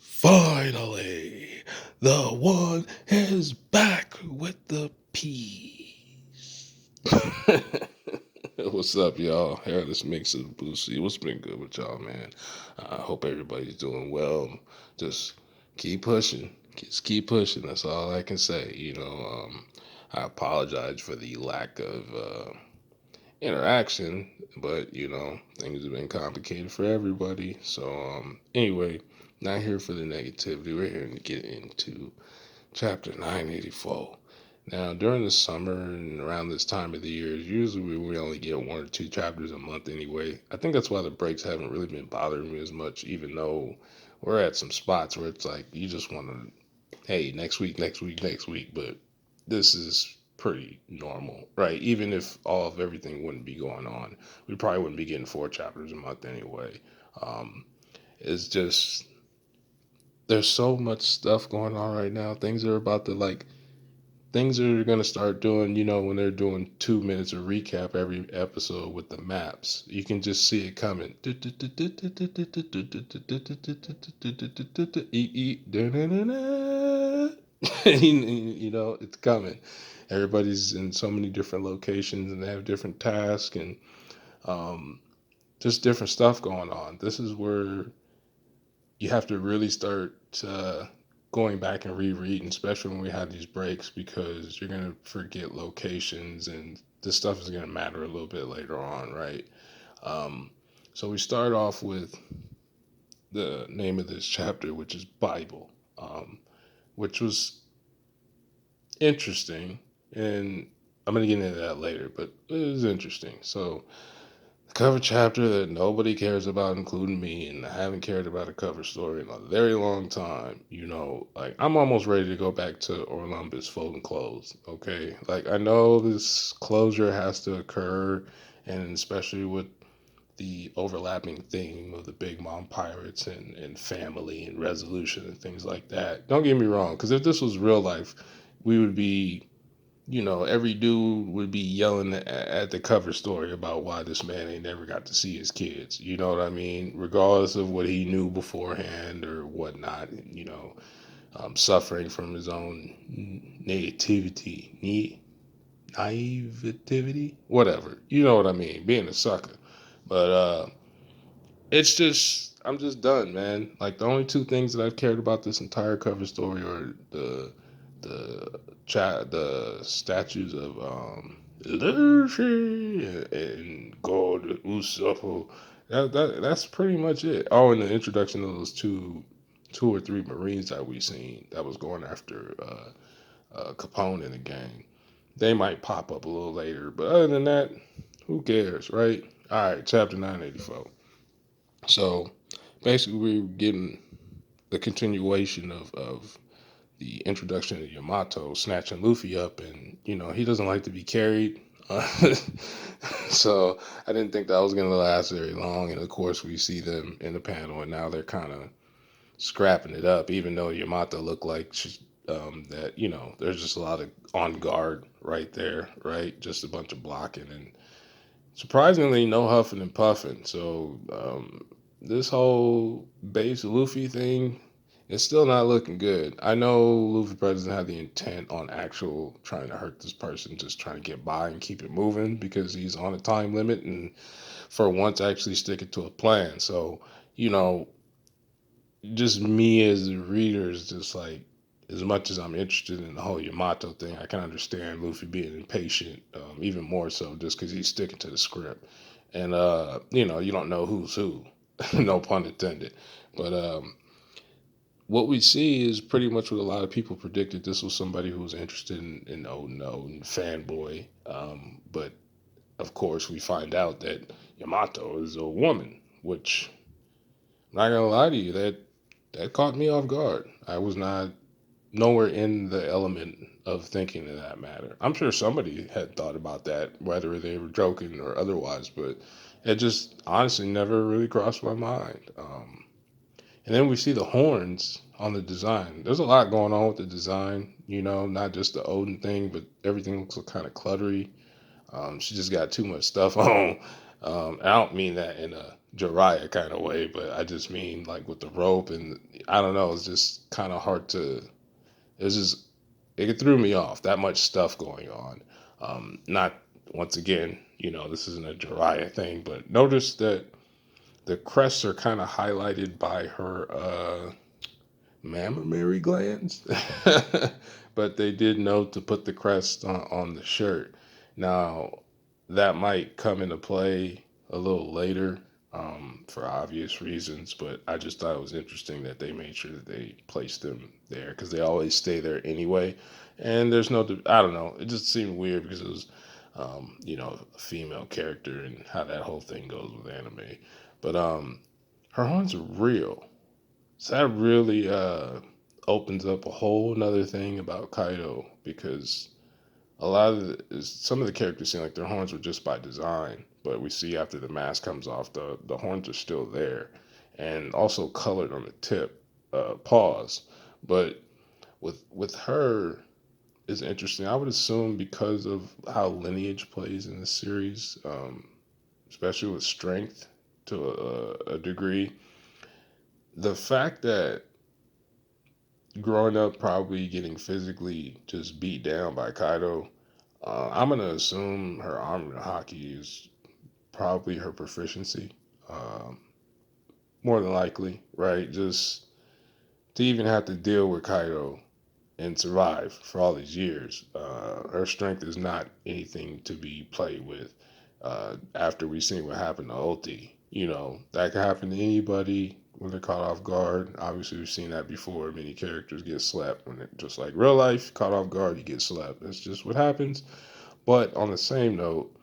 Finally, the one is back with the peas. What's up, y'all? Here, this mix of Boosie. What's been good with y'all, man? I hope everybody's doing well. Just keep pushing. Just keep pushing. That's all I can say. I apologize for the lack of interaction, but things have been complicated for everybody. So anyway, not here for the negativity. We're here to get into chapter 984. Now, during the summer and around this time of the year, usually we only get one or two chapters a month anyway. I think that's why the breaks haven't really been bothering me as much, even though we're at some spots where it's like you just want to, hey, next week, next week, next week. But this is pretty normal, right? Even if all of everything wouldn't be going on, we probably wouldn't be getting four chapters a month anyway. Um, it's just there's so much stuff going on right now. Things are gonna start doing, when they're doing 2 minutes of recap every episode with the maps. You can just see it coming. It's coming. Everybody's in so many different locations and they have different tasks and um, just different stuff going on. This is where you have to really start going back and rereading, especially when we have these breaks, because you're going to forget locations and this stuff is going to matter a little bit later on, right? Um, so we start off with the name of this chapter, which is Bible, which was interesting. And I'm going to get into that later, but it was interesting. So cover chapter that nobody cares about, including me, and I haven't cared about a cover story in a very long time. Like I'm almost ready to go back to Orlumbus folding clothes. Okay, like I know this closure has to occur, and especially with the overlapping theme of the Big Mom Pirates and family and resolution and things like that. Don't get me wrong, because if this was real life, we would be every dude would be yelling at the cover story about why this man ain't never got to see his kids. You know what I mean? Regardless of what he knew beforehand or whatnot, suffering from his own naivety, whatever. You know what I mean? Being a sucker. But it's just, I'm just done, man. Like the only two things that I've cared about this entire cover story are the statues of Luffy and God Usopp. That's pretty much it. Oh, and the introduction of those two or three Marines that we seen that was going after Capone in the gang. They might pop up a little later, but other than that, who cares, right? All right, chapter 984. So basically, we're getting the continuation of the introduction of Yamato snatching Luffy up, and he doesn't like to be carried. So I didn't think that was going to last very long, and of course we see them in the panel, and now they're kind of scrapping it up, even though Yamato looked like that. There's just a lot of on guard right there, right? Just a bunch of blocking, and surprisingly, no huffing and puffing. So this whole base Luffy thing, it's still not looking good. I know Luffy doesn't have the intent on actual trying to hurt this person, just trying to get by and keep it moving because he's on a time limit and for once actually sticking to a plan. So, you know, just me as a reader is just like, as much as I'm interested in the whole Yamato thing, I can understand Luffy being impatient, even more so just because he's sticking to the script. And, you don't know who's who, no pun intended. But what we see is pretty much what a lot of people predicted. This was somebody who was interested in oh no, and fanboy. But of course, we find out that Yamato is a woman, which I'm not gonna lie to you, that caught me off guard. I was not nowhere in the element of thinking in that matter. I'm sure somebody had thought about that, whether they were joking or otherwise, but it just honestly never really crossed my mind. And then we see the horns on the design. There's a lot going on with the design, not just the Odin thing, but everything looks kind of cluttery. She just got too much stuff on. I don't mean that in a Jiraiya kind of way, but I just mean like with the rope and I don't know. It's just kind of hard to. It's just it threw me off. That much stuff going on. Not once again, this isn't a Jiraiya thing, but notice that the crests are kind of highlighted by her mammary glands, but they did note to put the crest on the shirt. Now, that might come into play a little later for obvious reasons, but I just thought it was interesting that they made sure that they placed them there because they always stay there anyway. And there's no, I don't know, it just seemed weird because it was, a female character and how that whole thing goes with anime. But her horns are real. So that really opens up a whole nother thing about Kaido because some of the characters seem like their horns were just by design, but we see after the mask comes off, the horns are still there, and also colored on the tip, paws. But with her is interesting. I would assume because of how lineage plays in this series, especially with strength to a degree, the fact that growing up probably getting physically just beat down by Kaido, I'm gonna assume her arm in hockey is probably her proficiency. Um, More than likely, right? Just to even have to deal with Kaido and survive for all these years, her strength is not anything to be played with. After we seen what happened to Ulti, that could happen to anybody when they're caught off guard. Obviously, we've seen that before. Many characters get slapped when it just like real life, caught off guard, you get slapped. That's just what happens. But on the same note,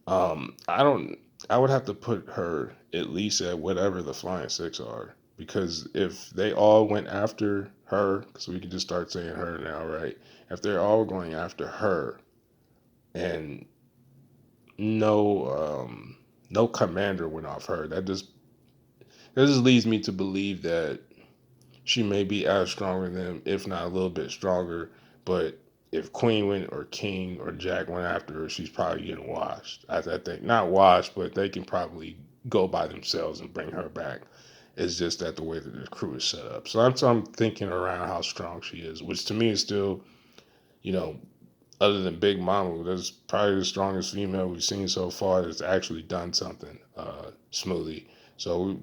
I don't. I would have to put her at least at whatever the Flying Six are, because if they all went after her, because we can just start saying her now, right? If they're all going after her, and no commander went off her, that just leads me to believe that she may be as stronger than them, if not a little bit stronger. But if Queen went or King or Jack went after her, she's probably getting washed. I think not washed, but they can probably go by themselves and bring her back. It's just that the way that the crew is set up. So I'm thinking around how strong she is, which to me is still, you know, other than Big Mama, that's probably the strongest female we've seen so far that's actually done something smoothly. So,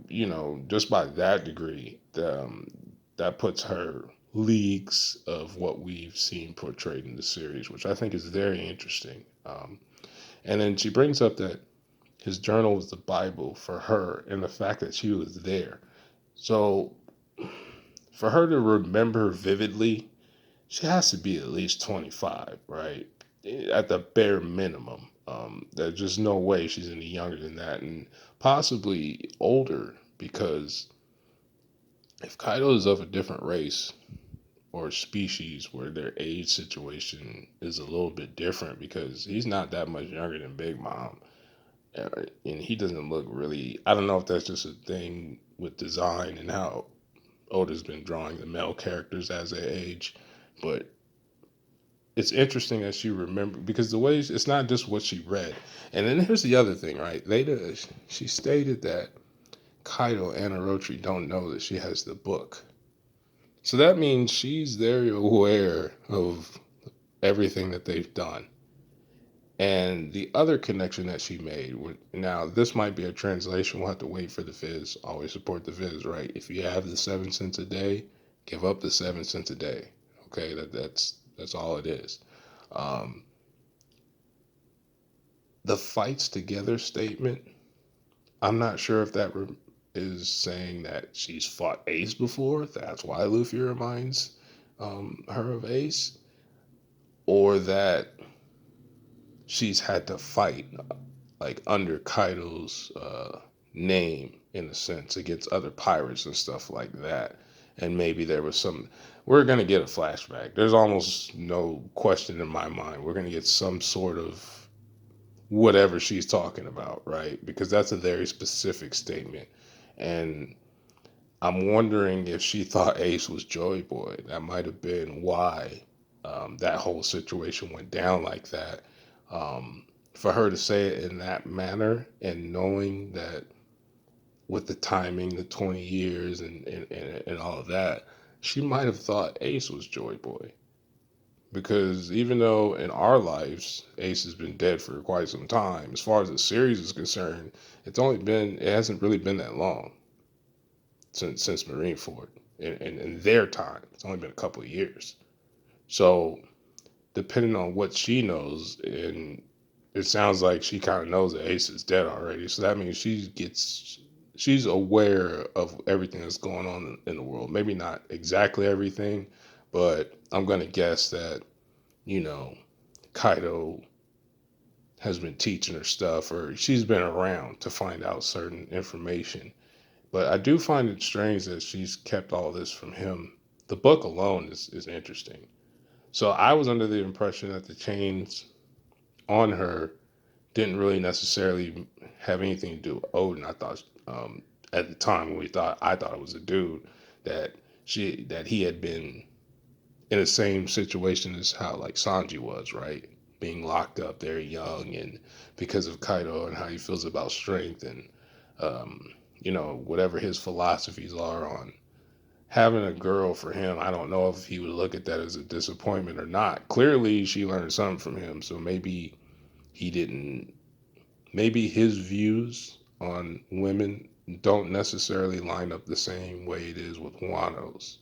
just by that degree, that puts her leagues of what we've seen portrayed in the series, which I think is very interesting. And then she brings up that his journal was the Bible for her and the fact that she was there. So, for her to remember vividly, she has to be at least 25, right? At the bare minimum. There's just no way she's any younger than that, and possibly older, because if Kaido is of a different race or species where their age situation is a little bit different, because he's not that much younger than Big Mom, and he doesn't look really. I don't know if that's just a thing with design and how Oda's been drawing the male characters as they age, but it's interesting that she remembered because the way it's not just what she read. And then here's the other thing, right? Later, she stated that Kaido and Orochi don't know that she has the book. So that means she's very aware of everything that they've done. And the other connection that she made, now this might be a translation, we'll have to wait for the Fizz. Always support the Fizz, right? If you have the 7 cents a day, give up the 7 cents a day. Okay, that's all it is. Um, the fights together statement, I'm not sure if that is saying that she's fought Ace before. That's why Luffy reminds her of Ace, or that she's had to fight like under Kaido's name in a sense against other pirates and stuff like that. And maybe there was some. We're gonna get a flashback. There's almost no question in my mind. We're gonna get some sort of whatever she's talking about, right? Because that's a very specific statement. And I'm wondering if she thought Ace was Joy Boy. That might have been why that whole situation went down like that. Um, for her to say it in that manner and knowing that with the timing, the 20 years and all of that, she might have thought Ace was Joy Boy. Because even though in our lives Ace has been dead for quite some time, as far as the series is concerned, it hasn't really been that long since Marineford. In their time, it's only been a couple of years. So depending on what she knows, and it sounds like she kind of knows that Ace is dead already. So that means she's aware of everything that's going on in the world. Maybe not exactly everything, but I'm gonna guess that, you know, Kaido has been teaching her stuff, or she's been around to find out certain information. But I do find it strange that she's kept all this from him. The book alone is interesting. So I was under the impression that the chains on her didn't really necessarily have anything to do with Odin. I thought at the time when I thought it was a dude that he had been in the same situation as how like Sanji was, right? Being locked up very young, and because of Kaido and how he feels about strength, and whatever his philosophies are on having a girl for him. I don't know if he would look at that as a disappointment or not. Clearly she learned something from him, so maybe he didn't maybe his views on women don't necessarily line up the same way it is with Wano's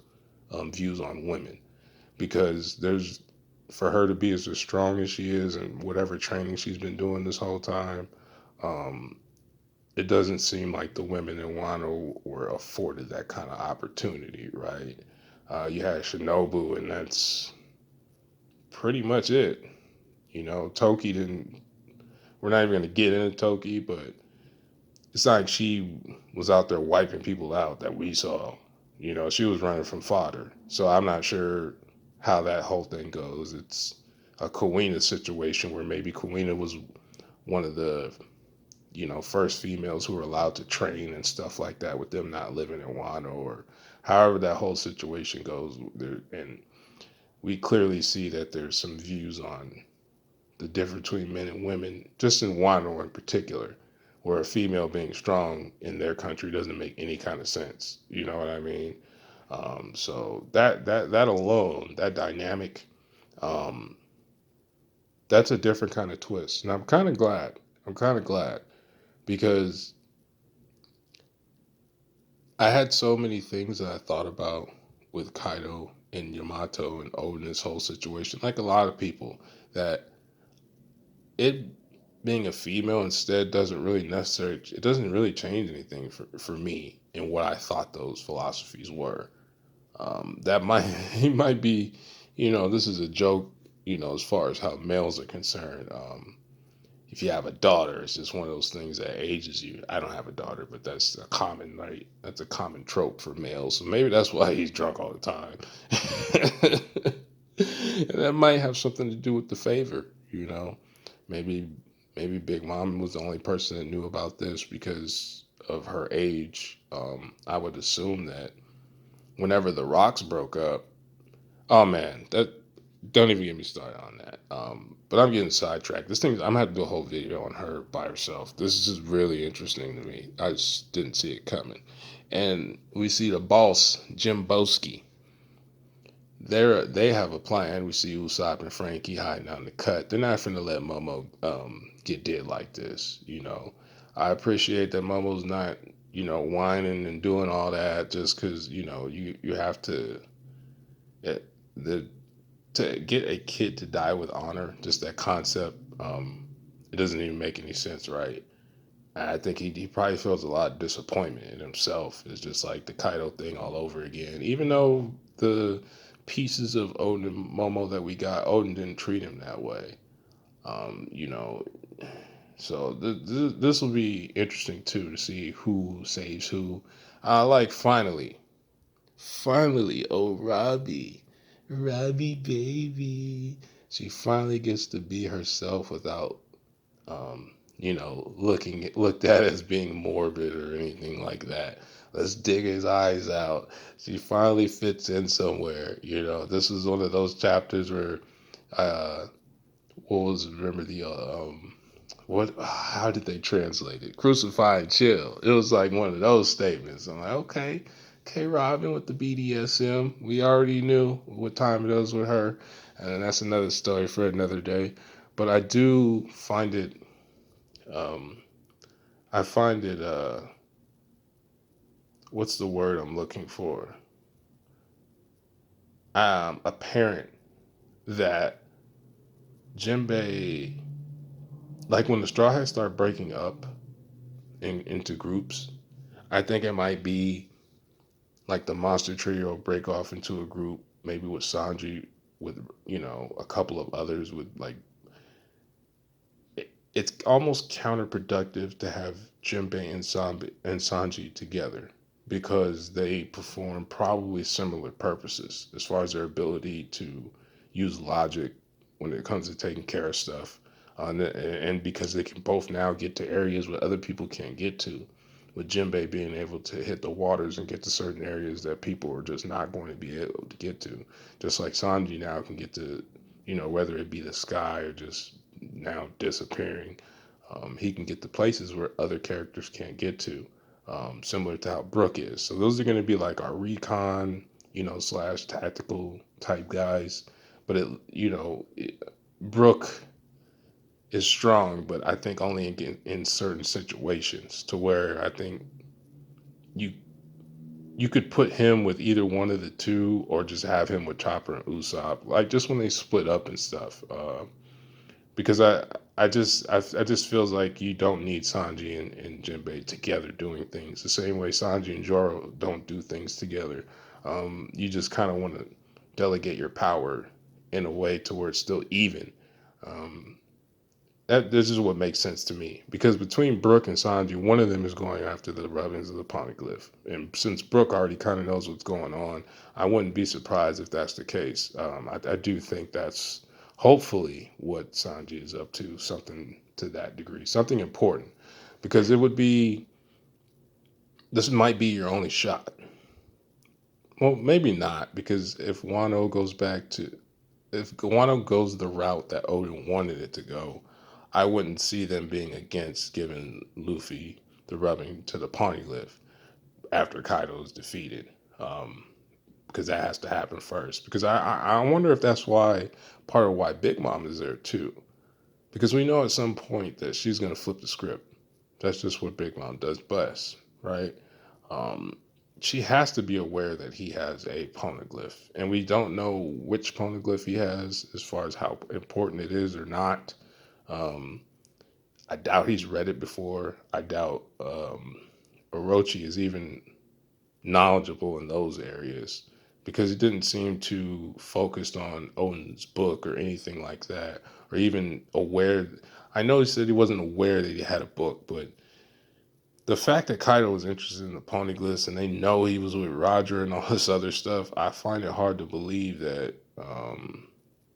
views on women, because there's for her to be as strong as she is and whatever training she's been doing this whole time, um, it doesn't seem like the women in Wano were afforded that kind of opportunity, right? You had Shinobu, and that's pretty much it. Toki didn't. We're not even going to get into Toki, but it's not like she was out there wiping people out that we saw. She was running from fodder. So I'm not sure how that whole thing goes. It's a Kawina situation where maybe Kawina was one of the, first females who were allowed to train and stuff like that with them not living in Wano, or however that whole situation goes. And we clearly see that there's some views on the difference between men and women, just in Wano in particular, where a female being strong in their country doesn't make any kind of sense. You know what I mean? So that alone, that dynamic, um, that's a different kind of twist, and I'm kind of glad. I'm kind of glad because I had so many things that I thought about with Kaido and Yamato and Odin, this whole situation. Like a lot of people, that it being a female instead it doesn't really change anything for me and what I thought those philosophies were. That might he might be, this is a joke, as far as how males are concerned. If you have a daughter, it's just one of those things that ages you. I don't have a daughter, but that's a common, right? That's a common trope for males. So maybe that's why he's drunk all the time. And that might have something to do with the favor. Maybe maybe Big Mom was the only person that knew about this because of her age. I would assume that whenever the Rocks broke up, oh man, that don't even get me started on that. But I'm getting sidetracked. I'm gonna have to do a whole video on her by herself. This is just really interesting to me. I just didn't see it coming. And we see the boss, Jim Boski. They have a plan. We see Usopp and Frankie hiding out in the cut. They're not finna let Momo get dead like this. I appreciate that Momo's not whining and doing all that just because you have to. The to get a kid to die with honor, just that concept, it doesn't even make any sense, right? I think he probably feels a lot of disappointment in himself. It's just like the Kaido thing all over again. Even though the pieces of Odin and Momo that we got, Odin didn't treat him that way. Um, you know, so this will be interesting too to see who saves who. Like finally, oh Robbie baby, she finally gets to be herself without looked at as being morbid or anything like that. Let's dig his eyes out. She finally fits in somewhere. This is one of those chapters where, uh, what was remember what? How did they translate it? Crucify and chill. It was like one of those statements. I'm like, okay, okay, Robin with the BDSM. We already knew what time it was with her, and that's another story for another day. But I do find it. Um, I find it. What's the word I'm looking for? Apparent that Jinbei, like when the Straw Hats start breaking up into groups, I think it might be like the Monster Trio break off into a group, maybe with Sanji, with a couple of others. With like, it's almost counterproductive to have Jinbei and Sanji together because they perform probably similar purposes as far as their ability to use logic when it comes to taking care of stuff. And because they can both now get to areas where other people can't get to, with Jinbei being able to hit the waters and get to certain areas that people are just not going to be able to get to. Just like Sanji now can get to, whether it be the sky or just now disappearing, he can get to places where other characters can't get to, similar to how Brook is. So those are going to be like our recon, slash tactical type guys. But Brook is strong, but I think only in certain situations to where I think you you could put him with either one of the two or just have him with Chopper and Usopp, like just when they split up and stuff. Because I just feels like you don't need Sanji and Jinbei together doing things the same way Sanji and Joro don't do things together. You just kind of want to delegate your power in a way to where it's still even. Um, this is what makes sense to me because between Brook and Sanji, one of them is going after the rubbings of the Poneglyph, and since Brook already kind of knows what's going on, I wouldn't be surprised if that's the case. I do think that's hopefully what Sanji is up to, something to that degree, something important, because it would be this might be your only shot. Well, maybe not, because if Guano goes the route that Odin wanted it to go, I wouldn't see them being against giving Luffy the rubbing to the Poneglyph after Kaido is defeated, because that has to happen first. Because I wonder if that's why part of why Big Mom is there too, because we know at some point that she's gonna flip the script. That's just what Big Mom does best, right? Um, she has to be aware that he has a poneglyph, and we don't know which poneglyph he has as far as how important it is or not. Um, I doubt he's read it before. I doubt Orochi is even knowledgeable in those areas because he didn't seem too focused on Odin's book or anything like that, or even aware. I know he said he wasn't aware that he had a book, but the fact that Kaido was interested in the poneglyphs and they know he was with Roger and all this other stuff, I find it hard to believe that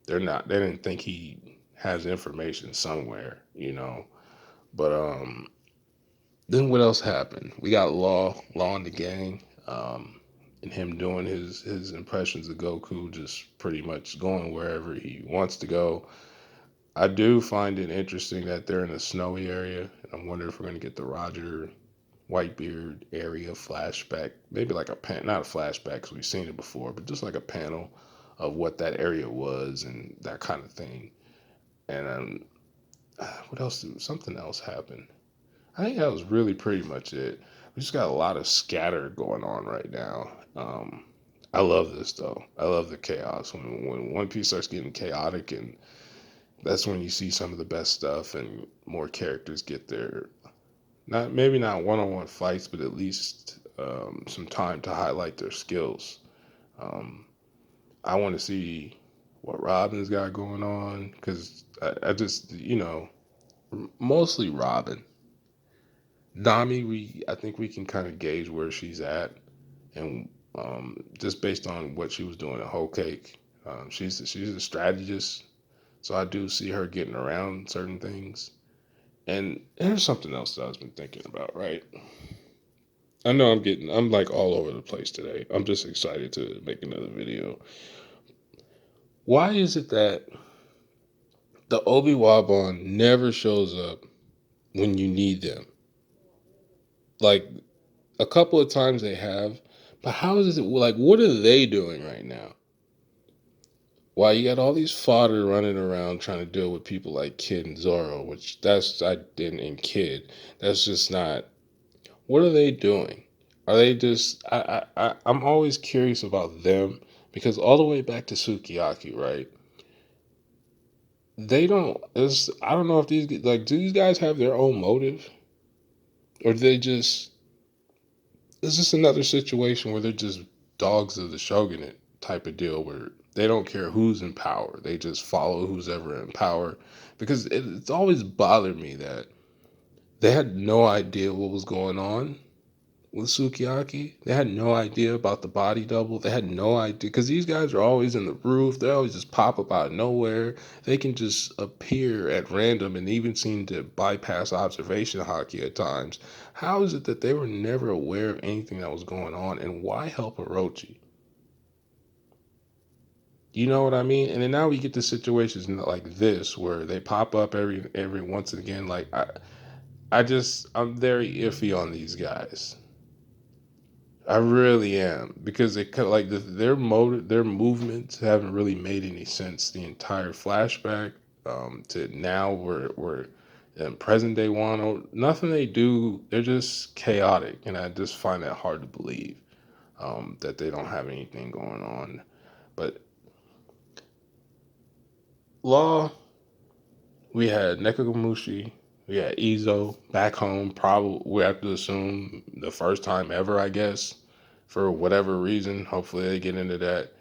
they didn't think he has information somewhere. But then what else happened? We got Law in the gang, and him doing his impressions of Goku, just pretty much going wherever he wants to go. I do find it interesting that they're in a snowy area, and I'm wondering if we're going to get the Roger Whitebeard area flashback, maybe like not a flashback because we've seen it before, but just like a panel of what that area was and that kind of thing. And what else? Something else happened. I think that was really pretty much it. We just got a lot of scatter going on right now. I love this though. I love the chaos when One Piece starts getting chaotic, and that's when you see some of the best stuff and more characters get their not one-on-one fights, but at least some time to highlight their skills. Um, I want to see what Robin's got going on because I just mostly Robin. Nami, I think we can kind of gauge where she's at, and just based on what she was doing at Whole Cake, she's a strategist, so I do see her getting around certain things. And here's something else that I've been thinking about, right? I know I'm like all over the place today. I'm just excited to make another video. Why is it that the Obi-Wan never shows up when you need them. Like a couple of times they have, but how is it like what are they doing right now? Why you got all these fodder running around trying to deal with people like Kid and Zorro, which that's I didn't and Kid. That's just not. What are they doing? Are they just? I'm always curious about them because all the way back to Sukiyaki, right? They don't. It's, I don't know if these like do these guys have their own motive or do they just? It's just another situation where they're just dogs of the shogunate type of deal where they don't care who's in power. They just follow who's ever in power because it's always bothered me that they had no idea what was going on with Sukiyaki. They had no idea about the body double. They had no idea because these guys are always in the roof. They always just pop up out of nowhere. They can just appear at random and even seem to bypass observation hockey at times. How is it that they were never aware of anything that was going on? And why help Orochi? You know what I mean? And then now we get to situations like this where they pop up every once and again. Like I'm very iffy on these guys. I really am because it like their movements haven't really made any sense. The entire flashback to now we're in present day Wano. Nothing they do, they're just chaotic, and I just find that hard to believe that they don't have anything going on. But Law, we had Nekomamushi, we had Izo back home. Probably we have to assume the first time ever, I guess, for whatever reason. Hopefully they get into that.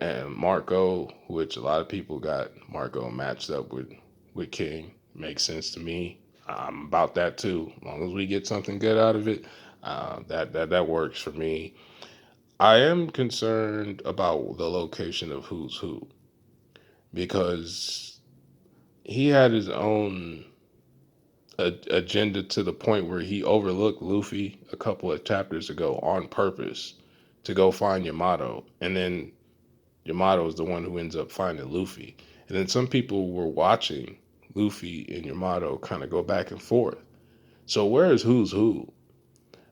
And Marco, which a lot of people got Marco matched up with King, makes sense to me. I'm about that too. As long as we get something good out of it, that works for me. I am concerned about the location of who's who because he had his own agenda to the point where he overlooked Luffy a couple of chapters ago on purpose to go find Yamato, and then Yamato is the one who ends up finding Luffy. And then some people were watching Luffy and Yamato kind of go back and forth. So where is who's who?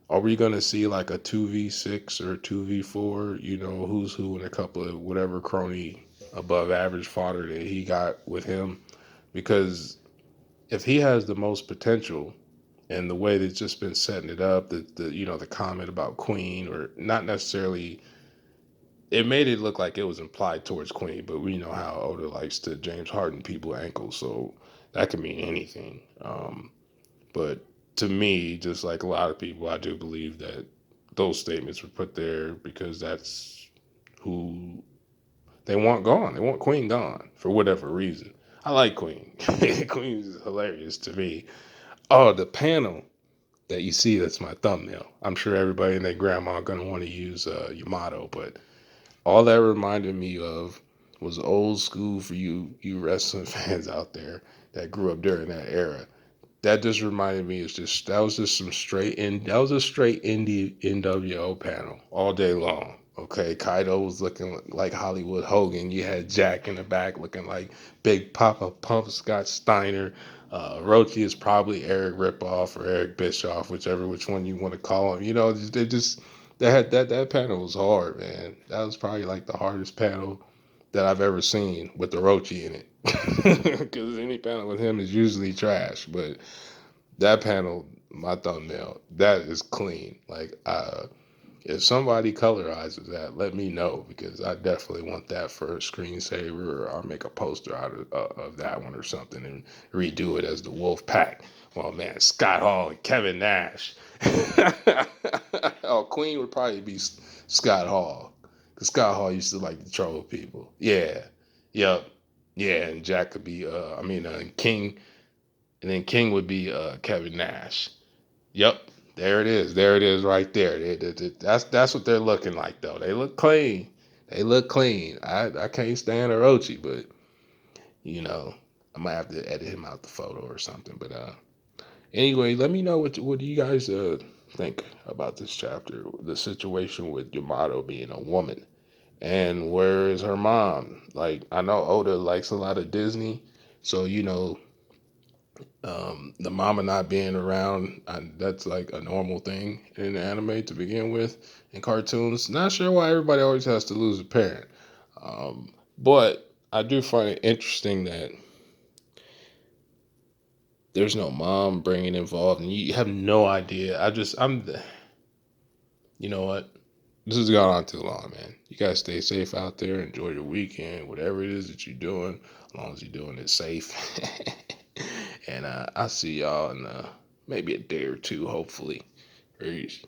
Are we gonna see like a 2v6 or 2v4? You know, who's who in a couple of whatever crony above average fodder that he got with him? Because if he has the most potential and the way they've just been setting it up, the you know the comment about Queen or not necessarily, it made it look like it was implied towards Queen, but we know how Oda likes to James Harden people ankles, so that could mean anything. But to me, just like a lot of people, I do believe that those statements were put there because that's who they want gone. They want Queen gone for whatever reason. I like Queen. Queen is hilarious to me. Oh, the panel that you see, that's my thumbnail. I'm sure everybody and their grandma are gonna want to use Yamato, but all that reminded me of was old school for you wrestling fans out there that grew up during that era. That just reminded me. It's just that was just some straight in that was a straight indie NWO panel all day long. Okay, Kaido was looking like Hollywood Hogan. You had Jack in the back looking like Big Papa Pump Scott Steiner. Rochi is probably Eric Ripoff or Eric Bischoff, which one you want to call him. You know, they just they had that panel was hard, man. That was probably like the hardest panel that I've ever seen with the Rochi in it. Because any panel with him is usually trash, but that panel, my thumbnail, that is clean. Like, if somebody colorizes that, let me know because I definitely want that for a screensaver, or I'll make a poster out of that one or something and redo it as the WOLFPAC. Well, man, Scott Hall and Kevin Nash. Oh, Queen would probably be Scott Hall because Scott Hall used to like to troll people. Yeah, yep, yeah, and Jack could be, King, and then King would be Kevin Nash. Yep, there it is. There it is, right there. That's what they're looking like, though. They look clean. They look clean. I can't stand Orochi, but you know, I might have to edit him out the photo or something. But anyway, let me know what do you guys think about this chapter, the situation with Yamato being a woman, and where is her mom? Like, I know Oda likes a lot of Disney, so you know The mama not being around, that's like a normal thing in anime to begin with. In cartoons, not sure why everybody always has to lose a parent. But I do find it interesting that there's no mom bringing involved, and you have no idea. You know what? This has gone on too long, man. You guys stay safe out there. Enjoy your weekend, whatever it is that you're doing, as long as you're doing it safe. And I'll see y'all in maybe a day or two, hopefully. Peace.